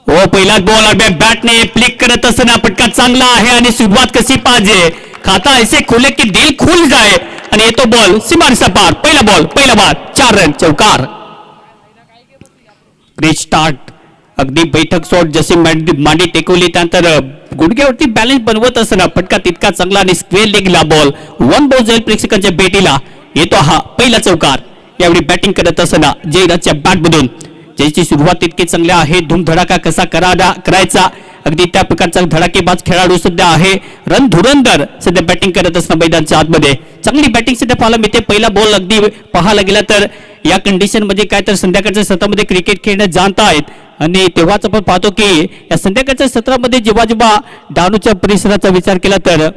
हो पहिलाच ball बॅटने flick करत असताना फटका चांगला आहे आणि सुरुवात कशी पाहिजे खाता ऐसे खुले की दिल खुल जाए आणि येतो बॉल सीमारेषा पार पहिला बॉल 4 रन चौकार रिस्टार्ट अगदी बैठक शॉट जशी मांडी टेकवली त्यानंतर गुडघ्यावरती बॅलन्स बनवत असताना फटका तितका चांगला आणि स्क्वेअर लेगला बॉल वन बॉल जाईल प्रेक्षकांच्या भेटीला येतो हा पहिला चौकार यावेळी बॅटिंग करत असताना जयराजच्या बॅटमधून ज्याची सुरुवात तितकी चांगली आहे धूमधडाका कसा करायचा अगदी त्या प्रकारचा धडाकेबाज खेळाडू सध्या आहे रणधुरंदर सध्या बॅटिंग करत असताना मैदानच्या आतमध्ये चांगली बॅटिंग सध्या पाहायला मिळते पहिला बॉल अगदी पाहायला गेला तर या कंडिशन मध्ये काय तर संध्याकाळच्या सत्रामध्ये क्रिकेट खेळणं जाणता आहेत आणि तेव्हाच आपण पाहतो की या संध्याकाळच्या सत्रामध्ये जेव्हा जेव्हा डहाणूच्या परिसराचा विचार केला तर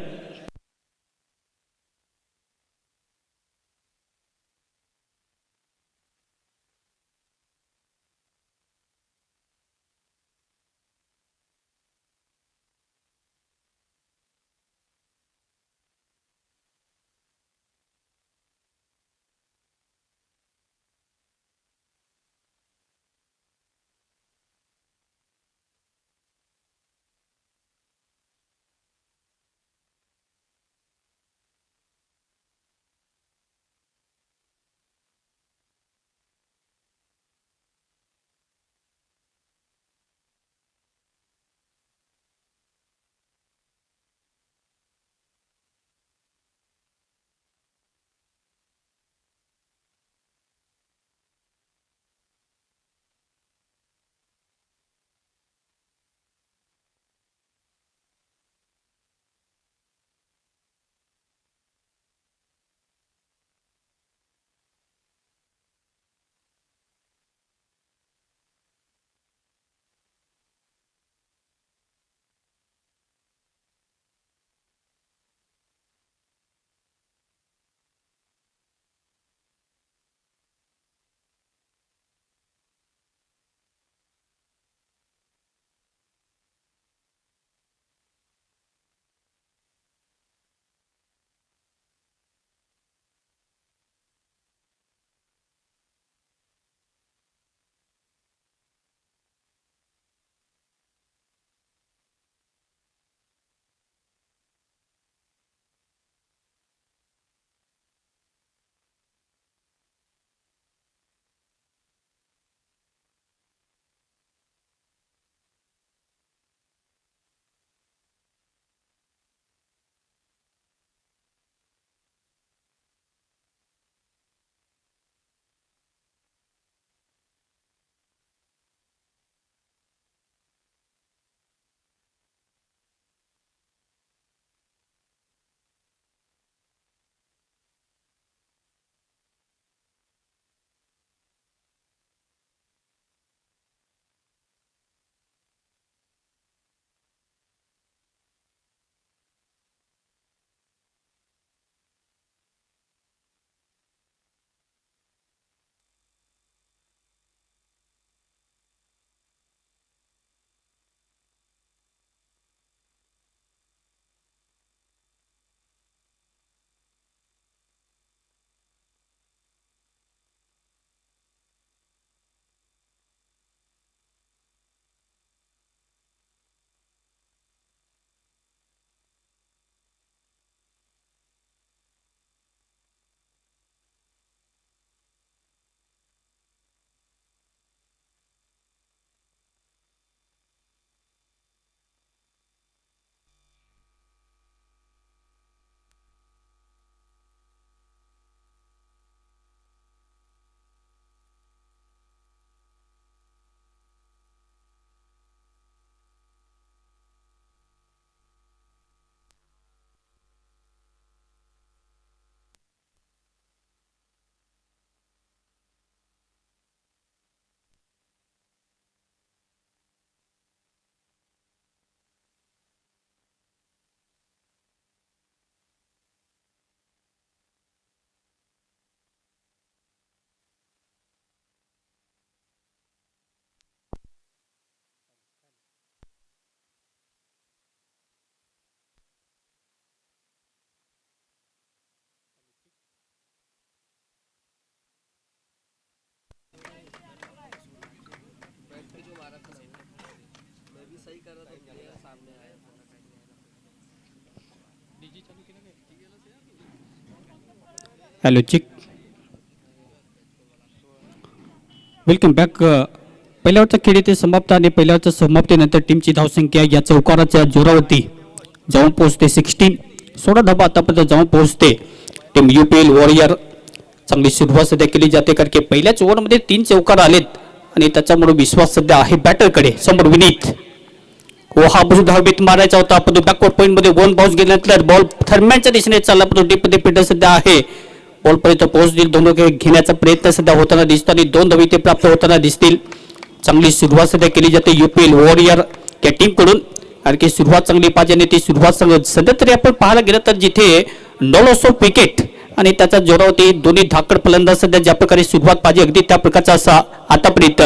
हॅलो चिक, वेलकम बॅक. पहिल्या ओव्हरचा खेळ इथे समाप्त आणि पहिल्या ओव्हरच्या समाप्तीनंतर टीमची धावसंख्या या चौकाराच्या जोरावरती जाऊन पोहोचते 16. 16 धाबा आतापर्यंत जाऊन पोहोचते. टीम UPL वॉरियर चांगली सुरुवात सध्या केली जाते, कारण की पहिल्याच ओव्हरमध्ये 3 चौकार आलेत आणि त्याच्यामुळे विश्वास सध्या आहे बॅटरकडे. समोर विनीत, हा बसून धावेत मारायचा होता, पण बॅकवर्ड पॉईंट मध्ये 1 बाउन्स गेल्यानंतर बॉल थर्मॅनच्या दिशेने चालला, पण डीप मध्ये फिल्डर सध्या आहे. बॉल पर्यंत पोहोचतील, दोन घेण्याचा प्रयत्न सध्या होताना दिसतो आणि 2 धावे ते प्राप्त होताना दिसतील. चांगली सुरुवात सध्या केली जाते UPL वॉरियर या टीम कडून. आणखी सुरुवात चांगली पाहिजे आणि ती सुरुवात सध्या तरी आपण पाहायला गेलं तर जिथे लॉस ऑफ विकेट आणि त्याच्या जोरावरती दोन्ही धाकड फलंदाज सध्या ज्या प्रकारे सुरुवात पाहिजे अगदी त्या प्रकारचा असा आतापर्यंत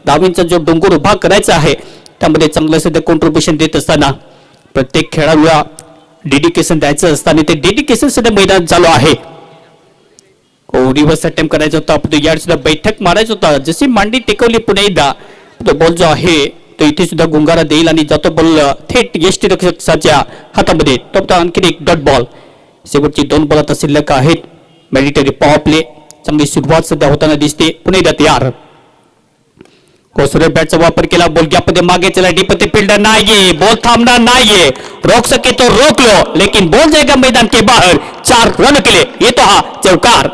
धावींचा जो डोंगर उभा करायचा आहे त्यामध्ये चांगलं सध्या कॉन्ट्रीब्युशन देत असताना प्रत्येक खेळाडूला डेडिकेशन द्यायचं असताना ते डेडिकेशन सध्या मैदान चालू आहे. रिव्हर्स अटेम्प्ट करायचा होता, पण यार सुद्धा बैठक मारायचा होता. जशी मांडी टेकवली पुन्हा एकदा तो बॉल जो आहे तो इथे सुद्धा गुंगारा देईल आणि जातो बॉल थेट यष्टीरक्षकाच्या हातामध्ये. तो आणखी एक डॉट बॉल. शेवटची 2 बॉल आता शिल्लक आहेत. मॅडिटरी पॉवर प्ले चांगली सुरुवात सध्या होताना दिसते. पुन्हा एकदा तयार. कोसरे बॅटचा वापर केला, बॉल गॅपमध्ये मागे चला, डीपमध्ये फील्डर नाहीये, बॉल थांबणार नाहीये, रोक सके तो रोक लो, लेकिन बॉल जाएगा मैदान के बाहर. 4 रन केले. येतो हा चौकार.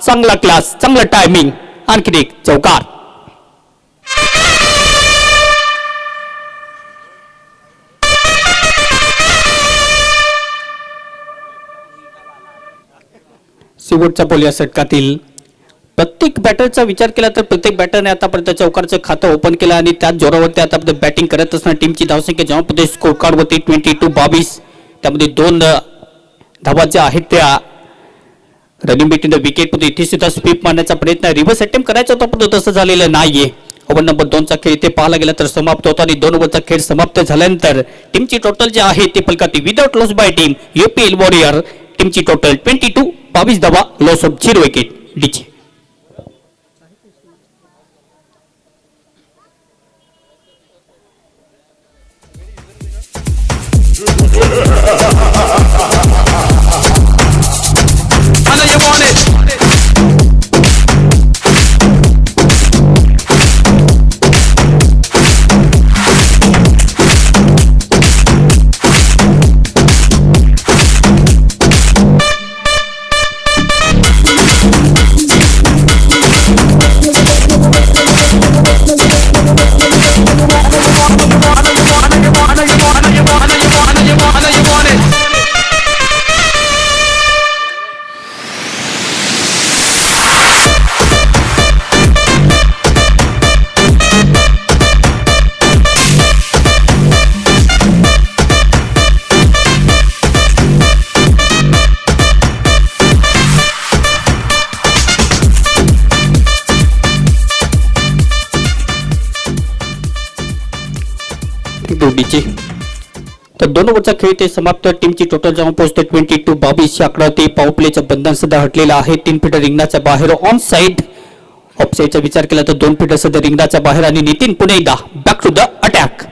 चांगला क्लास, चांगला टायमिंग, आणखी एक चौकार. शेवटचा बॉल या षटकातील. प्रत्येक बॅटरचा विचार केला तर प्रत्येक बॅटरने आतापर्यंत चौकारचं खातं ओपन केलं आणि त्याच जोरावरती आता बॅटिंग करत असताना टीमची धावसंख्या जेव्हा स्कोर कार्ड वरती 22-22 त्यामध्ये 2 धावा ज्या आहेत त्या रनिंग बिटवीन द विकेट मध्ये इथे सुद्धा स्वीप मारण्याचा प्रयत्न रिव्हर्स अटेम्प्ट करायचा होता, पण तसं झालेलं नाहीये. ओव्हर नंबर 2 चा खेळ इथे पाहायला गेला तर समाप्त होतो आणि 2 ओव्हरचा खेळ समाप्त झाल्यानंतर टीमची टोटल जे आहे ते फलकाती without loss by team UPL warrior. टीमची टोटल 22-22 धावा, लॉस ऑफ 0 विकेट. डीचे तर 2 ओव्हरचा खेळ ते समाप्त. टीमची टोटल जाऊन पोहोचते 22-22 आकडा. ते पॉवर प्लेचं बंधन सध्या हटलेलं आहे. 3 फीटर रिंगणाच्या बाहेर ऑन साइड. ऑफ साइडचा विचार केला तर 2 फीटर सध्या रिंगणाच्या बाहेर आणि नितीन पुन्हा एकदा बॅक टू द अटॅक.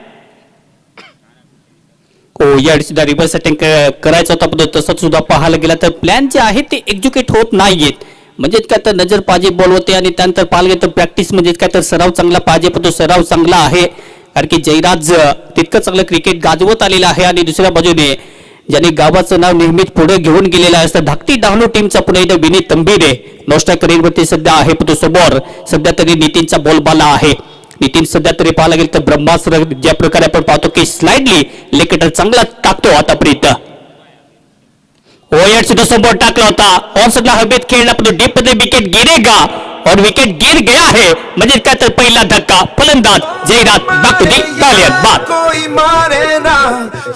यावेळी सुद्धा रिव्हर्स अटॅक करायचा होता, पण तसंच सुद्धा पाहायला गेला तर प्लॅन जे आहे ते एक्झिक्यूट होत नाहीयेत. म्हणजे काय तर नजर पाहिजे बॉल होते आणि त्यानंतर पाहायला गेलं तर प्रॅक्टिस म्हणजे काय तर सराव चांगला पाहिजे, पण तो सराव चांगला आहे कारण की जयराज तितकं चांगलं क्रिकेट गाजवत आलेलं आहे आणि दुसऱ्या बाजूने ज्यांनी गावाचं नाव नेहमीच पुढे घेऊन गेलेलं असतं धाकटी डहाणू टीमचा पुन्हा एकदा विनीत तंबीरे नॉस्टा करिअरवरती सध्या आहे, पण तो समोर सध्या तरी नितीनचा बॉलबाला आहे. नितीन सध्या तरी पाहायला गेलं तर ब्रह्मास्त्र ज्या प्रकारे आपण पाहतो की स्लाइडली लेकेटर चांगला टाकतो आतापर्यंत. ओयर सुद्धा समोर टाकला होता, और सगळा हवेत खेळला, पण डीप मध्ये विकेट गिरेगा और विकेट गिर गया है. म्हणजे काय तर पहिला धक्का फलंदाज जयराज बाकुदी तालियात कोई मारे ना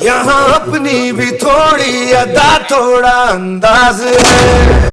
यहाँ अपनी भी थोड़ी अदा थोड़ा अंदाज है.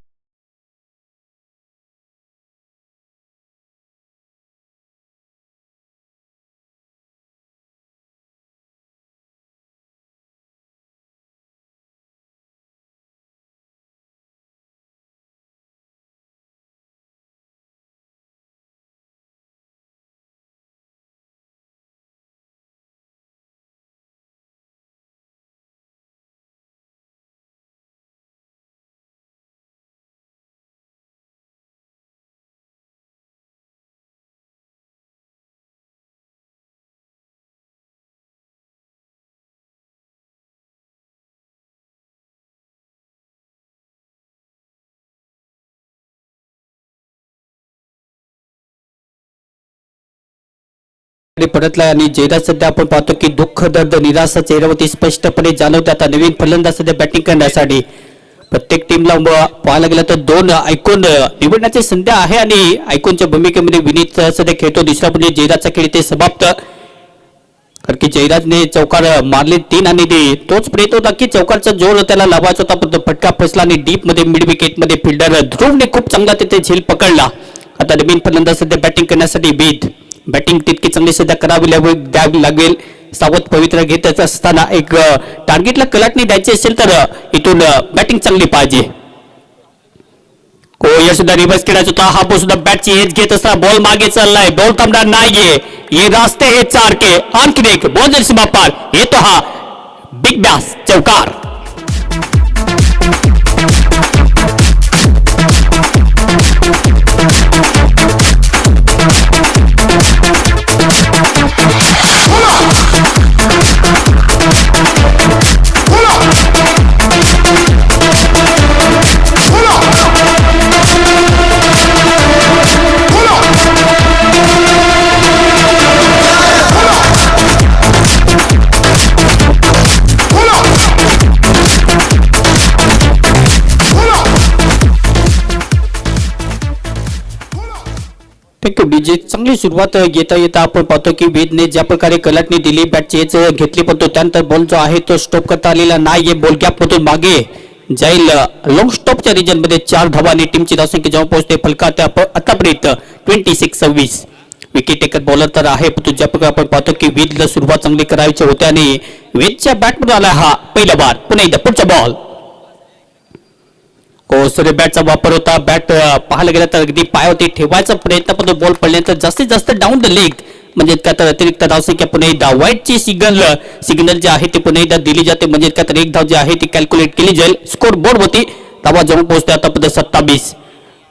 परतला आणि जयराज सध्या आपण पाहतो की दुःख दर्द निराशा चेहऱ्यावरती स्पष्टपणे जाणवते. आता नवीन फलंदाज सध्या बॅटिंग करण्यासाठी प्रत्येक टीमला पाहायला गेलं तर 2 आयकॉन निवडण्याची संधी आहे आणि आयकॉनच्या भूमिकेमध्ये विनीत सध्या खेळतो. दुसरा म्हणजे जयराजचा खेळ ते समाप्त, कारण की जयराजने चौकार मारले 3 आणि तोच प्रयत्न होता की चौकारचा जोर त्याला लावायचा होता, पण फटका फसला आणि डीप मध्ये मिड विकेट मध्ये फिल्डर ध्रुवने खूप चांगला तिथे झेल पकडला. आता नवीन फलंदाज सध्या बॅटिंग करण्यासाठी वेद बॅटिंग तितकी चांगली सध्या करावी द्यावी लागेल. सावध पवित्र घेत असताना एक टार्गेटला कलाटणी द्यायची असेल तर इथून बॅटिंग चांगली पाहिजे. या सुद्धा रिव्हर्स खेळायचा होता. हा सुद्धा बॅटची एज घेत असताना बॉल मागे चाललाय, बॉल थांबणार नाहीये. हे रास्ते हे चारके आणखी एक बॉल जर सीमा पार येतो हा बिग बॅस चौकार. चांगली सुरुवात येता आपण पाहतो की वेदने ज्या प्रकारे कलाटणी दिली, बॅटची एज घेतली, पण तो त्यानंतर बॉल जो आहे तो स्टॉप करता आलेला नाहीये. बॉल गॅप मधून मागे जाईल लॉंग स्टॉपच्या रिजन मध्ये 4 धावा आणि टीमची धावसंख्या जेव्हा पोहोचते फलकात आतापर्यंत 26-26. विकेट टेकर बॉलर तर आहे, पण ज्या प्रकारे आपण पाहतो की वेदला सुरुवात चांगली करायची होती आणि वेदच्या बॅटमधून आला हा पहिला बार. पुन्हा एकदा पुढचा बॉल सूर्य बॅटचा वापर होता. बॅट पाहायला गेला तर अगदी पायावरती ठेवायचा प्रयत्न, पण बॉल पडल्यानंतर जास्तीत जास्त डाऊन द लेग म्हणजे काय तर अतिरिक्त धावसंख्या पुन्हा एकदा व्हाईटची सिग्नल जे आहे ते पुन्हा एकदा दिली जाते, म्हणजे काय तर एक धाव जी आहे ती कॅल्क्युलेट केली जाईल. स्कोर बोर्ड होती धावा जवळ पोहोचते आतापर्यंत 27.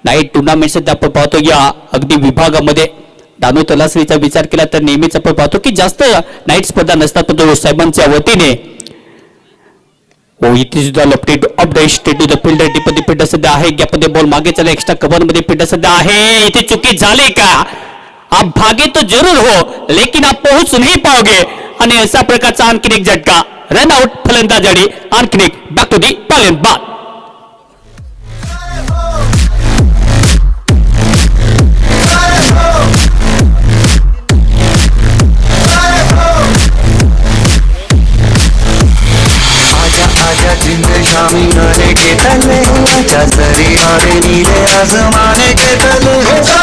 नाईट टुर्नामेंट सध्या आपण पाहतो या अगदी विभागामध्ये दानू तलासरीचा विचार केला तर नेहमीच आपण पाहतो की जास्त नाईट स्पर्धा नसतात, पण साहेबांच्या वतीने इथे सुद्धा lofted off the straight to the fielder टिपमध्ये फिल्डर सध्या आहे. गॅपमध्ये बॉल मागे चला, एक्स्ट्रा कव्हर मध्ये फिल्डर सध्या आहे. इथे चुकी झाली का? आप भागे तो जरूर हो लेकिन आप पहुंच नहीं पाओगे. आणि अशा प्रकारचा आणखी एक झटका, रन आउट फलंदाजाडी आणखी एक बॅक टू दी फलंदाज. शामी नरे के तले आजा सरी आरे नीले आसमाने के तले आजा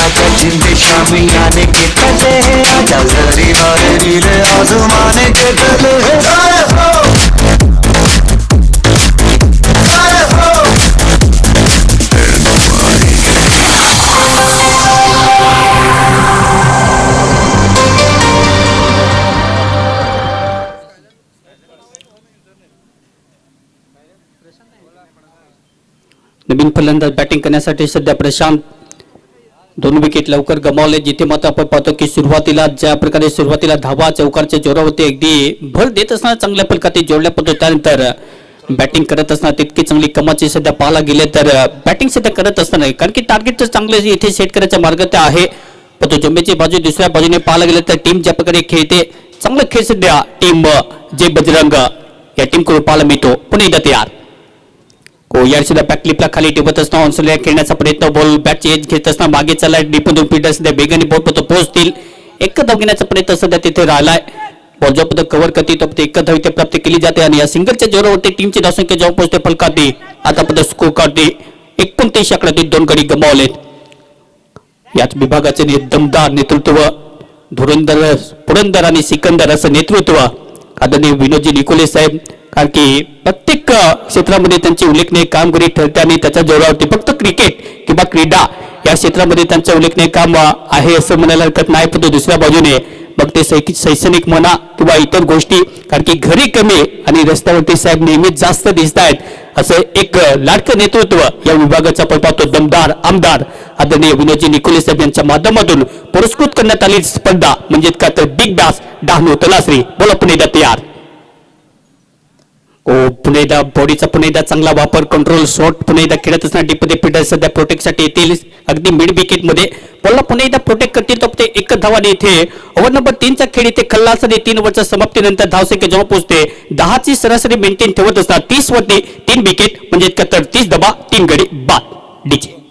आजा जिंदे शामी आने के तले आजा सरी आरे नीले आसमाने के तले नवीन फलंदाज बॅटिंग करण्यासाठी सध्या प्रशांत. 2 विकेट लवकर गमावले, जिथे मात्र आपण पाहतो की सुरुवातीला ज्या प्रकारे धावा चौकारच्या जोरावरती अगदी भर देत असताना चांगल्या फलकात जोडल्या, पण त्यानंतर बॅटिंग करत असताना तितकी चांगली कमाची सध्या पाहायला गेले तर बॅटिंग सध्या करत असताना, कारण की टार्गेट तर चांगले इथे सेट करायचा मार्ग ते आहे, पण तो जम्मेची बाजू दुसऱ्या बाजूने पाहायला गेलं तर टीम ज्या प्रकारे खेळते चांगला खेळ सध्या टीम जे बजरंग या टीम कडून पाहायला मिळतो. पुन्हा एकदा तयार यार सुद्धा बॅक क्लिपला खाली ठेवत असताना ऑनसोलला खेळण्याचा प्रयत्न, बॉल बॅटची एज घेत असताना मागे चाललाय डीपमधून फील्डर सध्या वेगाने बॉल पतो पोहोचतील. एक धाव घेण्याचा प्रयत्न सध्या तिथे राहिलाय. बॉल जो पद कव्हर करते तो एक धाव इथे प्राप्त केली जाते आणि या सिंगलच्या जोरावरती टीमची धावसंख्या जेव्हा पोहोचते फलकाती आता पद स्कोर काढते 29 आकड्यातील 2 गडी गमावलेत. याच विभागाचे दमदार नेतृत्व धुरंधर पुरंदर आणि सिकंदर असं नेतृत्व आदरणीय विनोदजी निकोले साहेब, कारण की प्रत्येक क्षेत्रामध्ये त्यांची उल्लेखनीय कामगिरी ठरते आणि त्याच्या जोरावरती फक्त क्रिकेट किंवा क्रीडा या क्षेत्रामध्ये त्यांचं उल्लेखनीय काम आहे असं म्हणायला हरकत नाही, पण दुसऱ्या बाजूने मग ते शैक्षणिक म्हणा किंवा इतर गोष्टी, कारण की घरी कमी आणि रस्त्यावरती साहेब नेहमीच जास्त दिसत आहेत असं एक लाडकं नेतृत्व या विभागाचा आपण पाहतो. दमदार आमदार आदरणीय विनोदजी निकोले साहेब यांच्या माध्यमातून पुरस्कृत करण्यात आलेली स्पर्धा म्हणजे काय तर बिग बॅस डहाणू तलासरी. बोला पुणे तयार पुन्हा एकदा बॉडीचा पुन्हा एकदा चांगला वापर कंट्रोल शॉट पुन्हा एकदा खेळत असणार डीपमध्ये फिल्डर सध्या प्रोटेक्टसाठी येतील अगदी मिड विकेट मध्ये बॉलला पुन्हा एकदा प्रोटेक्ट करतील तो ते एक धावाने इथे ओव्हर नंबर 3 चा खेळ इथे खल्लास आणि 3 ओव्हरच्या समाप्तीनंतर धावसंख्या जेव्हा पोहोचते 10 ची सरासरी मेंटेन ठेवत असतात 30 वरती 3 विकेट म्हणजे 31 धावा 3 गडी बाद DJ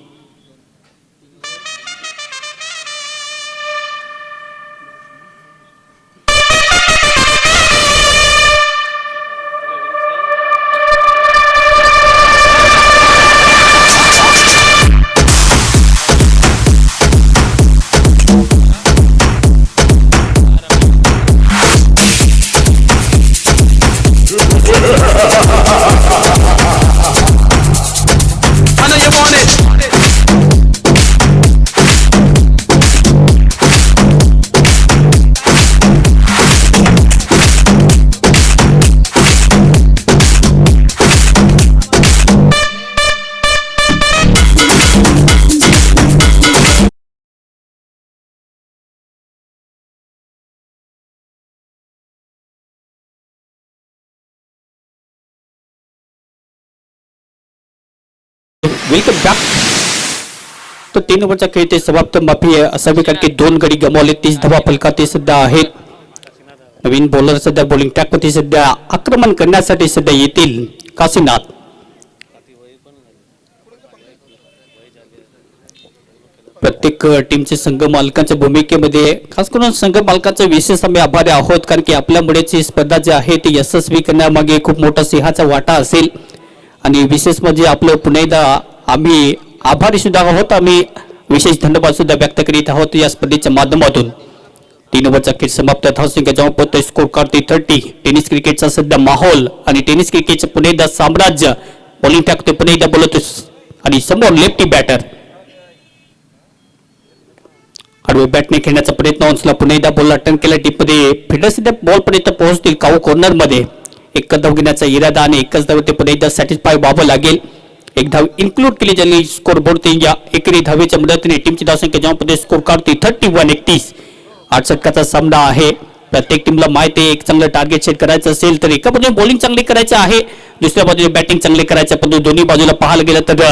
I know you want it. Welcome back तो 3 ओव्हरचा खेळ ते समाप्त माफी असावी कारण की 2 गडी गमावले 30 धावा फलकात सध्या आहेत नवीन बॉलर सध्या बॉलिंग ट्रॅकवरती सध्या आक्रमण करण्यासाठी सध्या येतील काशीनाथ प्रत्येक टीमचे संघ मालकांच्या भूमिकेमध्ये खास करून संघ मालकांचा विशेष आम्ही आभारी आहोत कारण की आपल्यामुळेच ही स्पर्धा जी आहे ती यशस्वी करण्यामागे खूप मोठा सिंहाचा वाटा असेल आणि विशेष म्हणजे आपलं पुन्हा एकदा आम्ही आभारी सुद्धा आहोत आम्ही विशेष धन्यवाद सुद्धा व्यक्त करीत आहोत या स्पर्धेच्या माध्यमातून 3 ओव्हरचा खेळ समाप्त धावसंख्या जेव्हा पोहोचतोय स्कोर कार्ड 30 टेनिस क्रिकेटचा सध्या माहोल आणि टेनिस क्रिकेटचं पुन्हा एकदा साम्राज्य बॉलिंग टाकतोय पुन्हा एकदा बोलतोय आणि समोर लेफ्टी बॅटर आडवे बॅटने खेळण्याचा प्रयत्न उचला पुन्हा एकदा बॉलला टर्न केला टीपमध्ये फिल्डर सध्या बॉल पर्यंत पोहोचतील काऊ कॉर्नर मध्ये एक धाव घेण्याचा इरादा आणि एकच धाव ते पुन्हा एकदा सॅटिस्फाय व्हावं लागेल एक धाव इन्क्लूड केली झाली स्कोर बोर्ड या एकेरी धावेच्या मदतीने टीमची धावसंख्या जेव्हा स्कोर काढते 31-31 8 षटकाचा सामना आहे प्रत्येक टीमला माहिती आहे एक चांगलं टार्गेट सेट करायचं असेल तर एका बाजूने बॉलिंग चांगली करायचं आहे दुसऱ्या बाजूने बॅटिंग चांगली करायचं पण दोन्ही बाजूला पाहायला गेलं तर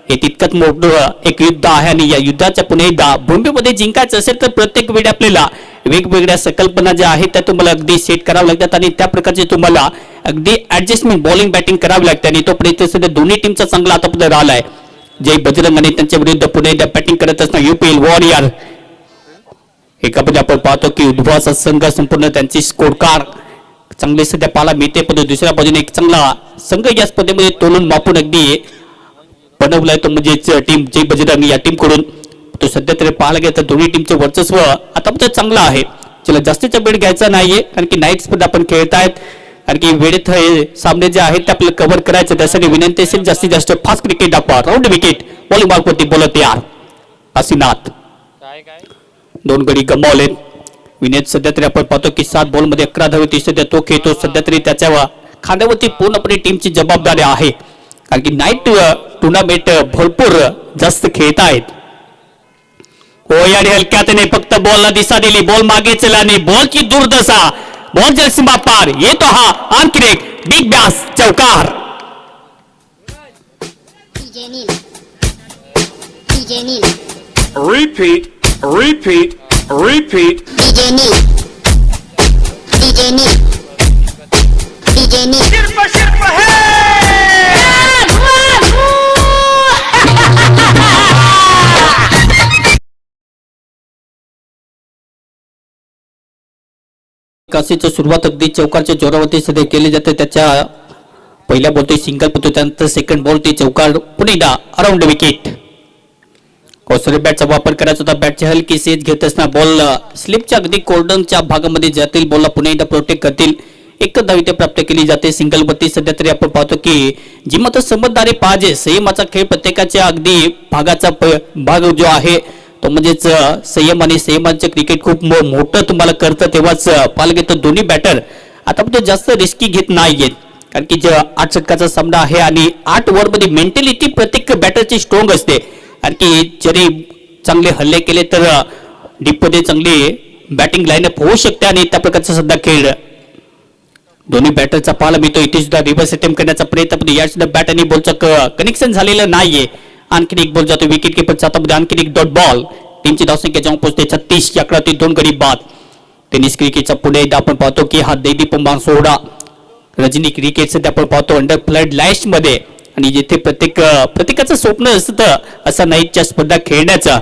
हे तितकंच मोठं एक युद्ध आहे आणि या युद्धाच्या पुन्हा एकदा भूमीमध्ये जिंकायचं असेल तर प्रत्येक वेळी आपल्याला वेगवेगळ्या संकल्पना ज्या आहेत त्या तुम्हाला अगदी सेट कराव्या लागतात आणि त्या प्रकारचे तुम्हाला अगदी ऍडजस्टमेंट बॉलिंग बॅटिंग करावी लागते आणि तो प्रयत्न सध्या दोन्ही टीमचा चांगला आतापर्यंत राहिलाय जय बजरंग आणि त्यांच्या विरुद्ध पुन्हा एकदा बॅटिंग करत असणार यूपीएल वॉरियर एका बाजूला आपण पाहतो की उद्भवाचा संघ संपूर्ण त्यांची स्कोर कार्ड चांगले सध्या पाहायला मिळते पण दुसऱ्या बाजूने एक चांगला संघ या स्पर्धेमध्ये तोलून मापून अगदी बनवलाय तो म्हणजेच टीम जय बजरंग या टीम कडून तो सध्या तरी पाहायला गेलं तर दोन्ही टीमचं वर्चस्व आतापर्यंत चांगलं आहे चला जास्तीचा वेळ घ्यायचा नाहीये कारण की नाईट स्पर्धा आपण खेळतायत कारण की वेळेत हे सामने जे आहेत ते आपल्याला कव्हर करायचं त्यासाठी विनंती असेल जास्तीत जास्त फास्ट क्रिकेट दाखवा राऊंड विकेट बॉलिंग मार्कवरती बोलत यार काशीनाथ 2 गडी गमावलेत विनेत सध्या तरी आपण पाहतो की 7 बॉल मध्ये 11 धावे सध्या तो खेळतो सध्या तरी त्याच्या खांद्यावरती पूर्णपणे टीमची जबाबदारी आहे कारण की नाईट टुर्नामेंट भरपूर जास्त खेळतायत हो याने हलक्यात नाही फक्त बॉलला दिशा दिली बॉल मागे चला नाही बॉलची दुर्दशा बॉल जलसीमा पार येतो हा आणखी एक बिग बॅस चौकार Repeat, repeat, repeat. DJ Neil. DJ Neil. DJ Neil. Shirpa, shirpa, hey! काशीची सुरुवात अगदी चौकारच्या जोरावरती सध्या केली जाते त्याच्या पहिल्या बॉलती सिंगल पडतो त्यानंतर सेकंड बॉल ते चौकार पुन्हा अराउंड विकेट कौशल्य बॅटचा वापर करायचा होता बॅटची हलकी सेज घेत असताना बॉल स्लिपच्या अगदी कोर्डनच्या भागामध्ये जातील बॉलला पुन्हा एकदा प्रोटेक्ट करतील एक धाव इथे प्राप्त केली जाते सिंगल वरती सध्या तरी आपण पाहतो की जी मात्र समजदारी पाहिजे संयमाचा खेळ प्रत्येकाच्या अगदी भागाचा भाग जो आहे तो म्हणजेच संयम आणि संयमाचं क्रिकेट खूप मोठं तुम्हाला करतं तेव्हाच पाहायला गेलं दोन्ही बॅटर आता पण जास्त रिस्की घेत नाहीयेत कारण की 8 षटकाचा सामना आहे आणि 8 ओव्हर मध्ये मेंटॅलिटी प्रत्येक बॅटरची स्ट्रॉंग असते कारण की जरी चांगले हल्ले केले तर डीप मध्ये चांगली बॅटिंग लाईनअप होऊ शकते आणि त्या प्रकारचा सध्या खेळ दोन्ही बॅटरचा पाहायला मिळतो. इथे सुद्धा रिव्हर्स अटेम्प्ट करण्याचा प्रयत्न, पण या सुद्धा बॅट आणि बॉलचं कनेक्शन झालेलं नाहीये. आणखीन एक बॉल जातो विकेट किपरच्या हातामध्ये. आणखीन एक डॉट बॉल. टीमची धावसंख्या जाऊन पोहोचते 36 या आकड्यावरती 2 गडी बाद. टेनिस क्रिकेटचा पुढे एकदा आपण पाहतो की हा दैदीप्यमान सोहळा रजनी क्रिकेट सध्या आपण पाहतो अंडर फ्लड लाईट्स मध्ये, आणि जिथे प्रत्येकाचं स्वप्न असतं असा नाईटच्या स्पर्धा खेळण्याचा.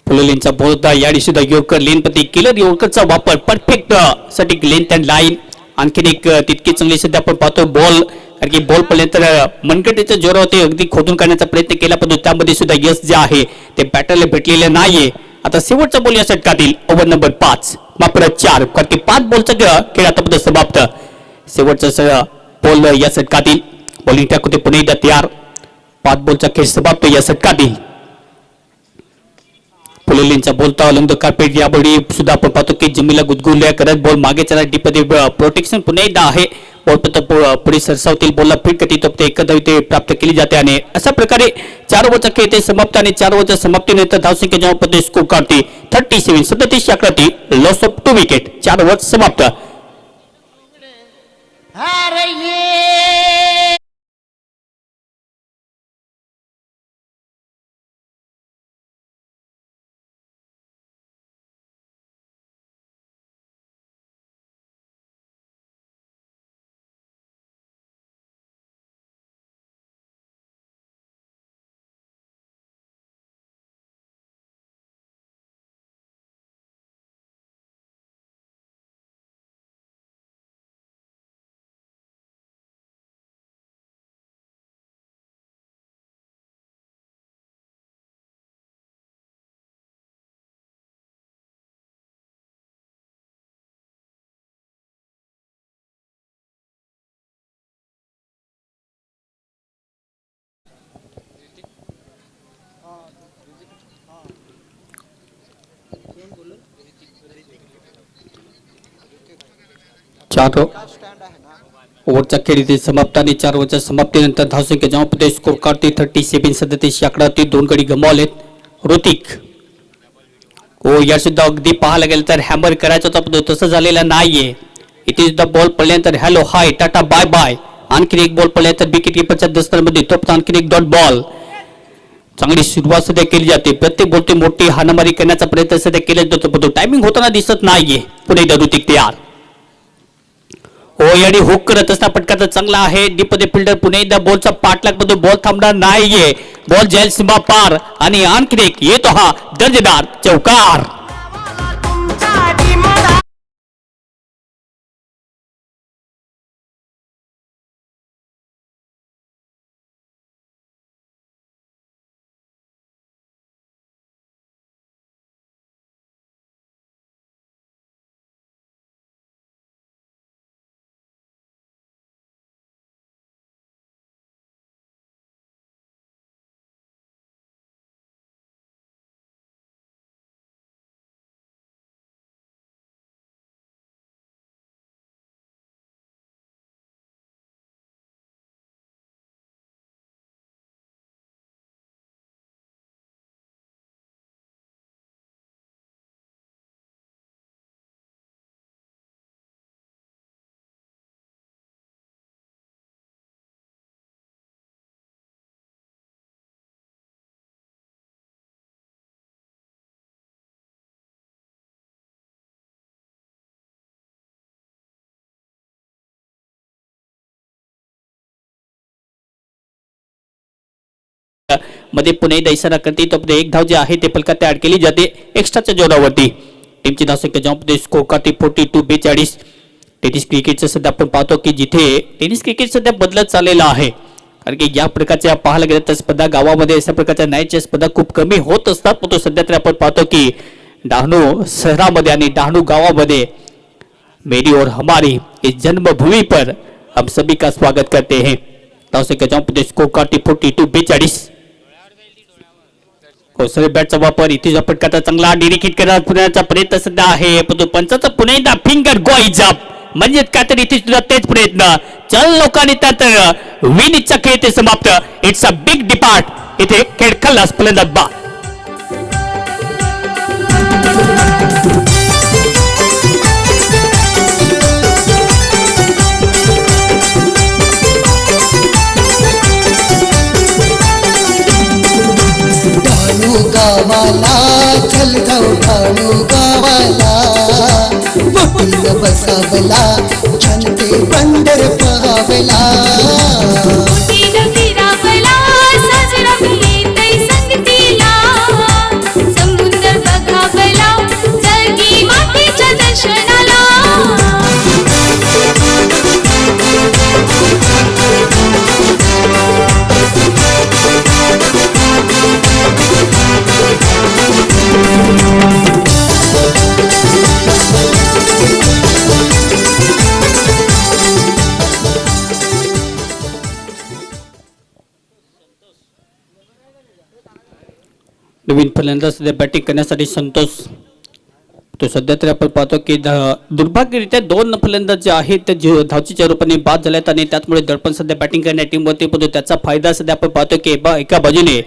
फुललेनचा बॉल होता याडी सुद्धा योर्कर लेनपती किलर योर्करचा वापर परफेक्ट सटिक लेंथ अँड लाईन. आणखीन एक तितकी चांगली सध्या आपण पाहतो बॉल, कारण की बॉल पडल्यानंतर मनगटीच्या जोरावरती अगदी खोदून काढण्याचा प्रयत्न केला, पण त्यामध्ये सुद्धा यश जे आहे ते बॅटरला भेटलेले नाहीये. आता शेवटचा बॉल या षटकातील ओव्हर नंबर 5 मात्र 4, कारण की 5 बॉलचा खेळ आता समाप्त. शेवटचा बॉल या षटकातील बॉलिंग ट्रॅक होते पुणे एकदा तयार. 5 बॉलचा खेळ समाप्त या षटकातील. फुलेलींचा बोलता अलंग द कार्पेट यावेळी सुद्धा आपण पाहतो की जमीला गुदगुल्या करत बॉल मागे चला डीपमध्ये प्रोटेक्शन पुन्हा एकदा आहे. बॉल पुढे सरसावतील बॉलला फिट गती तोपते एकदा प्राप्त केली जाते, आणि अशा प्रकारे 4 ओव्हरचा खेळ ते समाप्त. आणि 4 ओव्हरच्या समाप्तीनंतर धावसंख्या जेव्हा स्कोर काढते 37 या आकड्यावरती लॉस ऑफ 2 विकेट. 4 ओव्हर समाप्त. ओव्हरचा खेळ इथे समाप्त, आणि 4 ओव्हरच्या समाप्तीनंतर धावसंख्या जेव्हा स्कोर काढते 37 या आकड्यावरती 2 गडी गमावलेत. ऋतिक या सुद्धा अगदी पाहायला गेलं तर हॅमर करायचा होता, तसं झालेलं नाहीये. इथे सुद्धा बॉल पडल्यानंतर hello hi ta ta bye bye. आणखीन एक बॉल पडल्यानंतर विकेट किपरच्या दस्तामध्ये तोपता आणखीन एक डॉट बॉल. चांगली सुरुवात सध्या केली जाते. प्रत्येक बॉलची मोठी हाणामारी करण्याचा प्रयत्न सध्या केला जातो, पण टायमिंग होताना दिसत नाहीये. पुढे एकदा ऋतिक तयार. याडी हुक करत असता फटका चांगला आहे. डीपमध्ये फिल्डर पुन्हा एकदा बॉलचा पाठलाग बद्दल बॉल थांबणार नाहीये. बॉल जाईल सीमा पार, आणि आणखीन एक येतो हा दर्जेदार चौकार. मध्ये पुणे दैसाना करते तो एक धाव जे आहे ते फलकात तयार केली जाते एक्स्ट्राच्या जोरावरती. टीमची धावसंख्या जेव्हा स्कोर करते 42-42. टेनिस क्रिकेटचं सध्या आपण पाहतो की जिथे टेनिस क्रिकेट सध्या बदलत चाललेला आहे, कारण की या प्रकारच्या पाहायला गेलं तर स्पर्धा गावामध्ये अशा प्रकारच्या नाईटच्या स्पर्धा खूप कमी होत असतात, पण तो सध्या तर आपण पाहतो की डहाणू शहरामध्ये आणि डहाणू गावामध्ये मेरी और हमारी इस जन्मभूमि पर हम सभी का स्वागत करते हैं. धावसंख्या जेव्हा स्कोर करते 42-42. कोसळे बॅटचा वापर इथे फटकाचा चांगला डिरिकेट करण्याचा प्रयत्न सध्या आहे, पण तो पंचाचा पुन्हा एकदा फिंगर गोईज अप, म्हणजे काहीतरी इथे सुद्धा तेच प्रयत्न. चल लोकांनी त्यात विनीतचा खेळ ते समाप्त. It's a big depart. इथे खेळ खल्लास फलंदाज बाद. ठाणू गावाला, चल जाऊ ठाणू गावाला. बोटीत बसावला, जनते बंदर पावला. बोटीनं फिरावला, साजरा येतय संगतीला. समुद्र बघावला, जगी मातेच्या दर्शनाला. नवीन फलंदाज सध्या बॅटिंग करण्यासाठी संतोष. तो सध्या तरी आपण पाहतो की दुर्भाग्यरित्या 2 फलंदाज जे आहेत ते धावचीच्या रूपाने बाद झाल्यात आणि त्याचमुळे दडपण सध्या बॅटिंग करण्या टीमवरती पडतो. त्याचा फायदा सध्या आपण पाहतो की एका बाजूने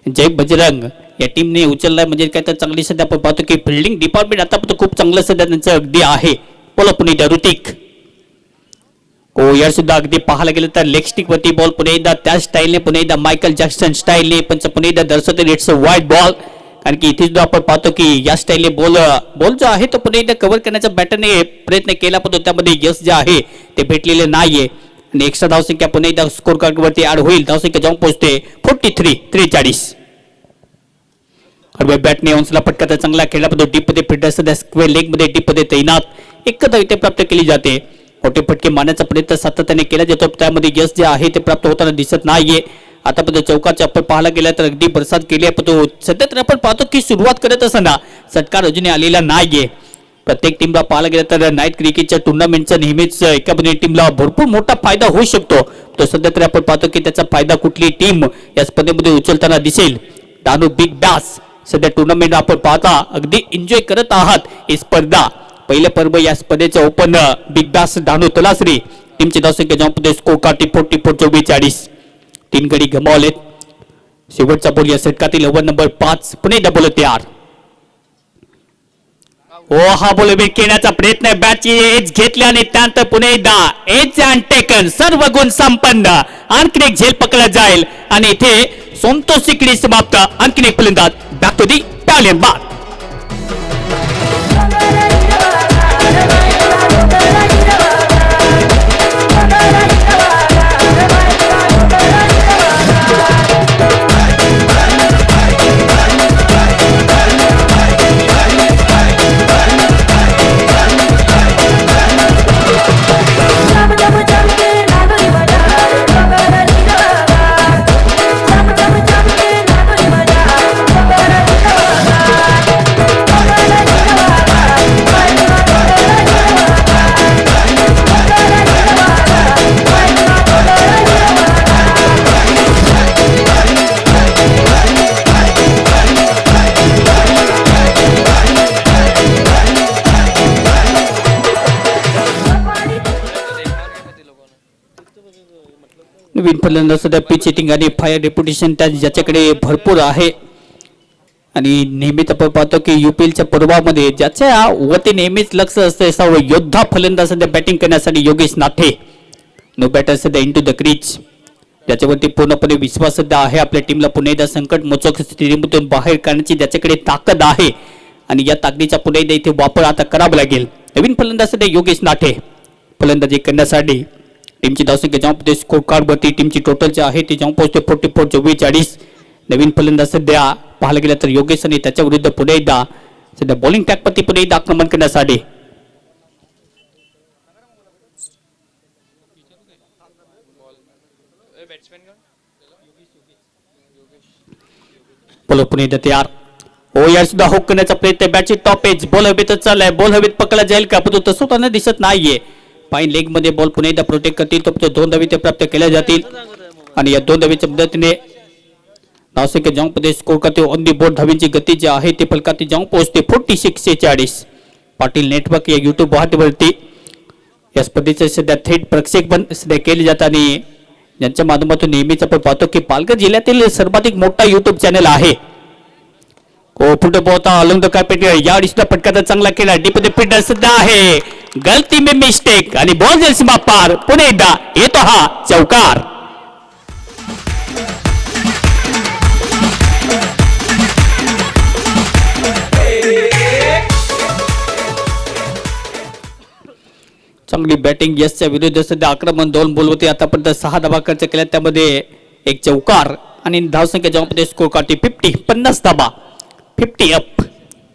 जय बजरंग या टीमने उचललाय. म्हणजे काय तर चांगली सध्या आपण पाहतो की फिल्डिंग डिपार्टमेंट आता पण खूप चांगलं सध्या त्यांचं अगदी आहे. बोला पुन्हा ऋतिक यार सुद्धा अगदी पाहायला गेलं तर लेग स्टिक वरती बॉल पुन्हा एकदा त्या स्टाईलने, पुन्हा एकदा मायकल जॅक्सन स्टाईलने, पण पुन्हा एकदा दर्शवते इट्स अ वाईट बॉल. कारण की इथे सुद्धा आपण पाहतो की या स्टाईलने बॉल जो आहे तो पुन्हा एकदा कव्हर करण्याचा बॅटरने प्रयत्न केला, पण त्यामध्ये यश जे आहे ते भेटलेले नाहीये. आणि एक्स्ट्रा धावसंख्या पुन्हा एकदा स्कोर कार्ड वरती ऍड होईल. धावसंख्या जाऊन पोहोचते 43. बॅटने ओन्सला फटका तर चांगला खेळला, पण डीप मध्ये फिल्डर सध्या स्क्वेअर लेग मध्ये डीप मध्ये तैनात. एक धाव इथे प्राप्त केली जाते. मोठे फटके मारण्याचा प्रयत्न सातत्याने केला जातो, त्यामध्ये यश जे आहे ते प्राप्त होताना दिसत नाहीये. आतापर्यंत चौकाचे आपण पाहायला गेला तर अगदी बरसात केली आहे, पण तो सध्या तर आपण पाहतो की सुरुवात करत असताना षटकार अजूनही आलेला नाहीये. प्रत्येक टीमला पाहायला गेलं तर नाईट क्रिकेटच्या टुर्नामेंटचा नेहमीच एका टीमला भरपूर मोठा फायदा होऊ शकतो. तो सध्या तरी आपण पाहतो की त्याचा फायदा कुठली टीम या स्पर्धेमध्ये उचलताना दिसेल. डानू बिग बॅस सध्या टुर्नामेंट आपण पाहता अगदी एन्जॉय करत आहात ही स्पर्धा. पहिले पर्व या स्पर्धेचे ओपन बिग बॅस डानू तलासरी टीमची धावसंख्या जाऊन स्कोर कार्ड 44. 3 गडी गमावलेत. शेवटचा बॉल या षटकातील ओव्हर नंबर 5 पुणे डबल तयार. हा बॉल केण्याचा प्रयत्न, बॅटची एज घेतली आणि त्यानंतर पुणे एकदा एज अँड टेकन, सर्व गुण संपन्न. आणखी एक झेल पकडला जाईल आणि इथे संतोष सिकडी समाप्त. आणखी एक फलंदाज बॅक टू दी पॅव्हलियन बार. नवीन फलंदाज सध्या पिच हिटिंग आणि फायर रेप्युटेशन ज्याच्याकडे भरपूर आहे. आणि नेहमीच आपण पाहतो की UPLच्या पर्वामध्ये ज्याच्या वरती नेहमीच लक्ष असते असा योद्धा फलंदाज सध्या बॅटिंग करण्यासाठी योगेश नाथे. नो बॅटर सध्या इंटू द क्रीज, ज्याच्यावरती पूर्णपणे विश्वास सध्या आहे. आपल्या टीमला पुन्हा एकदा संकट मोचक स्थितीमधून बाहेर काढण्याची ज्याच्याकडे ताकद आहे आणि या ताकदीचा पुन्हा एकदा इथे वापर आता करावा लागेल. नवीन फलंदाज सध्या योगेश नाथे फलंदाजी करण्यासाठी. टीमची धावसंख्या जाऊन स्कोर कार्ड वरती टीमची टोटल जे आहे ती जाऊन पोहोचते 44. नवीन फलंदाज सध्या पाहायला गेलं तर योगेश आणि त्याच्या विरुद्ध पुन्हा एकदा सध्या बॉलिंग टॅकवरती पुन्हा एकदा आक्रमण करण्यासाठी. बोलो पुन्हा एकदा तयार. यार सुद्धा हुक करण्याचा प्रयत्न, बॅटची टॉप एज, बॉल हवेतच चाललाय. बॉल हवेत पकडला जाईल का, पण तसं त्यांना दिसत नाहीये. फाईन लेग मध्ये बॉल पुन्हा एकदा प्रोटेक्ट करतील, तो 2 धावी ते प्राप्त केल्या जातील. आणि या 2 धावीच्या मदतीने धावसंख्या जाऊन मध्ये स्कोर करते ऑन दी बोर्ड. धावींची गती जी आहे ती फलकाती जाऊन पोहोचते 46. पाटील नेटवर्क या युट्यूब वाहिनीवरती या स्पर्धेचे सध्या थेट प्रक्षेपण सध्या केले जात आणि ज्यांच्या माध्यमातून नेहमीच आपण पाहतो की पालघर जिल्ह्यातील सर्वाधिक मोठा युट्यूब चॅनल आहे. पुढे पोहता अलंग द कार्पेट यावेळी सुद्धा फटका चांगला केला. डीप फिल्डर सुद्धा आहे, गलती में मिस्टेक आणि बॉल जाईल सीमा पार. पुन्हा एकदा येतो हा चौकार. चांगली बॅटिंग यशच्या विरुद्ध सध्या आक्रमण 2 बोलवते आतापर्यंत 6 धावा खर्च केल्या त्यामध्ये एक चौकार आणि धावसंख्या जेव्हा स्कोर काढते 50 धावा 50 अप.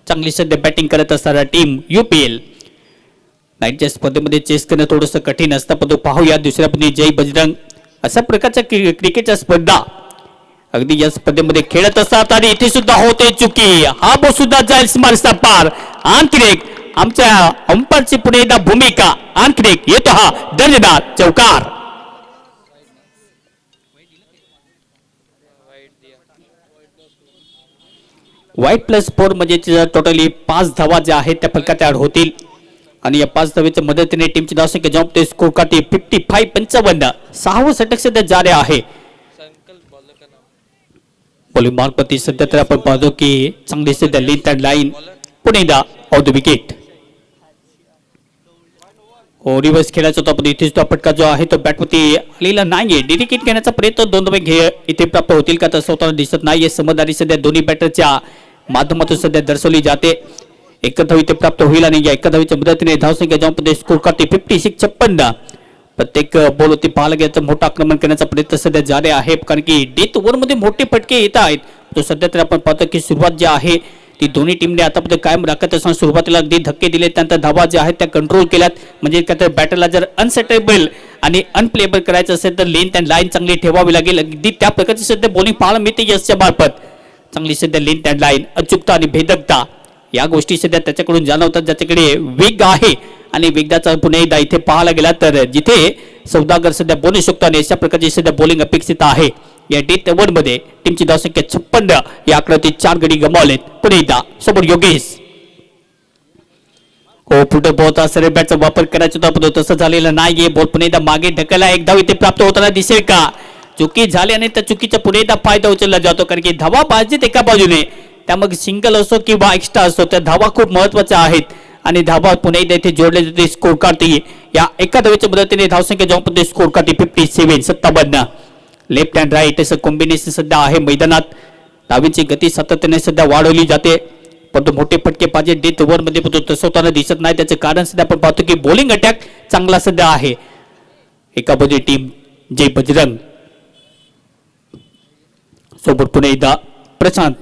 चांगली सध्या बॅटिंग करत असणारा टीम UPL. नाईटच्या स्पर्धेमध्ये चेस करणं थोडंसं कठीण असतं पण तो पाहूया दुसऱ्या पदी जय बजरंग अशा प्रकारच्या क्रिकेटच्या स्पर्धा अगदी या स्पर्धेमध्ये खेळत असतात आणि इथे सुद्धा होते चुकी. हा बॉल सुद्धा जाईल स्मार्टचा पार. आणखी एक आमच्या अंपायरची पुढे एकदा भूमिका. आणखी एक येतो हा दर्जेदार चौकार. वाईट प्लस 4 म्हणजे टोटली 5 धावा ज्या आहेत त्या फलकात ऍड होतील आणि या 5 धावेच्या मदतीने टीमची धावसंख्या जेव्हा ते स्कोर काढते 55 6वे षटक सध्या जारी आहे. बॉलिंग मार्गपती सध्या तर आपण पाहतो की चांगली सध्या लेंथ अँड लाईन पुणे दा ऑफ द विकेट. रिव्हर्स खेळायचा होता पण इथेच तो फटका जो आहे तो बॅटवरती आलेला नाहीये. डिडिकेट घेण्याचा प्रयत्न 2 धावे इथे प्राप्त होतील का तसं होताना दिसत नाहीये. समजदारी सध्या दोन्ही बॅटरच्या माध्यमातून सध्या दर्शवली जाते. एक धाव इथे प्राप्त होईल आणि या एका धावीच्या मदतीने धावसंख्या जेव्हा स्कोर करते 56. प्रत्येक बॉलवरती पाहायला गेलं तर मोठं आक्रमण करण्याचा प्रयत्न सध्या जारी आहे कारण की डेथ ओव्हरमध्ये मोठे फटके येत आहेत. तो सध्या तर आपण पाहतो की सुरुवात जी आहे ती दोन्ही टीमने आतापर्यंत कायम राखत असताना सुरुवातीला अगदी धक्के दिले त्यानंतर धावा ज्या आहेत त्या कंट्रोल केल्यात. म्हणजे काय तर बॅटरला जर अनसेटेबल आणि अनप्लेबल करायचं असेल तर लेंथ अँड लाईन चांगली ठेवावी लागेल. अगदी त्या प्रकारची सध्या बॉलिंग पाहायला मिळते यशच्या मार्फत. चांगली सध्या लेंथ अँड लाईन अचूकता आणि भेदकता या गोष्टी सध्या त्याच्याकडून जाणवतात ज्याच्याकडे वेग आहे आणि वेगाचा पुन्हा एकदा इथे पाहायला गेला तर जिथे सौदागर सध्या बोनू शकतो आणि अशा प्रकारची सध्या बॉलिंग अपेक्षित आहे. या डेथ ओव्हरमध्ये टीमची धावसंख्या 56 या आकड्यावरती 4 गडी गमावलेत. पुढे एकदा समोर योगेश पुढे बॉलचा सरळ बॅटचा वापर करायचा होता पण तसं झालेलं नाहीये. बॉल पुन्हा एकदा मागे ढकलला. एक धाव इथे प्राप्त होताना दिसेल का. चुकी झाली आणि त्या चुकीचा पुढे एकदा फायदा उचलला जातो कारण की धावा पाहिजेत एका बाजूने. त्यामुळे सिंगल असो किंवा एक्स्ट्रा असो त्या धावा खूप महत्वाच्या आहेत आणि धावा पुन्हा एकदा इथे जोडले जाते. स्कोर काढते या एका धावेच्या मदतीने धावसंख्या जेव्हा स्कोर काढते 57. लेफ्ट अँड राईट असं कॉम्बिनेशन सध्या आहे मैदानात. धावीची गती सातत्याने सध्या वाढवली जाते पण तो मोठे फटके पाहिजे डेथ ओव्हरमध्ये पण तसं होताना दिसत नाही. त्याचं कारण सध्या आपण पाहतो की बॉलिंग अटॅक चांगला सध्या आहे. एका बाजू टीम जय बजरंग सोबत पुन्हा एकदा प्रशांत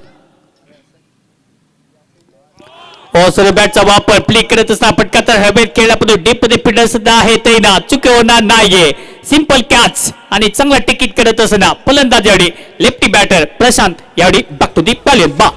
सरळ बॅटचा वापर प्ले करत असताना फटका तर हवेत खेळला पण डीप मध्ये फिल्डर सध्या आहे तैना चुकी होणार नाहीये. सिंपल कॅच आणि चांगला टिकीट करत असताना फलंदाज यावेळी लेफ्टी बॅटर प्रशांत यावेळी बॅक टू दी पॅलेट बा.